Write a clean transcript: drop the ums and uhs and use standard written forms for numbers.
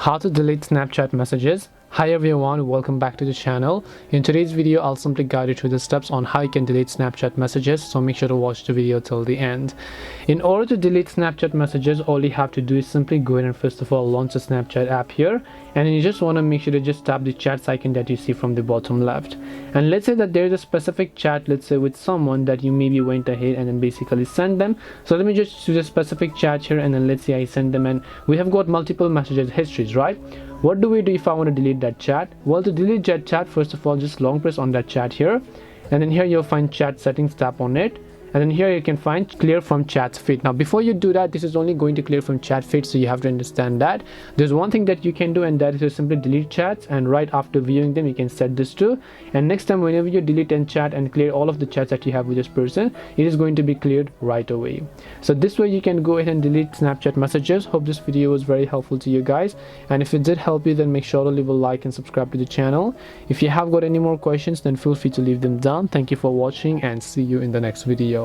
How to delete Snapchat messages. Hi everyone, welcome back to the channel. In today's video I'll simply guide you through the steps on how you can delete Snapchat messages, so make sure to watch the video till the end. In order to delete Snapchat messages, all you have to do is simply go ahead and first of all launch the Snapchat app here, and then you just want to make sure to just tap the chats icon that you see from the bottom left. And let's say that there's a specific chat, let's say with someone that you maybe went ahead and then basically send them. So let me just choose a specific chat here, and then let's say I send them, and we have got multiple messages histories, right? What do we do if I want to delete that chat? Well, to delete that chat, first of all just long press on that chat here, and then here you'll find chat settings, tap on it, and then here you can find clear from chat feed. Now before you do that, this is only going to clear from chat feed, so you have to understand that there's one thing that you can do, and that is to simply delete chats, and right after viewing them you can set this to, and next time whenever you delete and chat and clear all of the chats that you have with this person, it is going to be cleared right away. So this way you can go ahead and delete Snapchat messages. Hope this video was very helpful to you guys, and if it did help you, then make sure to leave a like and subscribe to the channel. If you have got any more questions, then feel free to leave them down. Thank you for watching, and see you in the next video.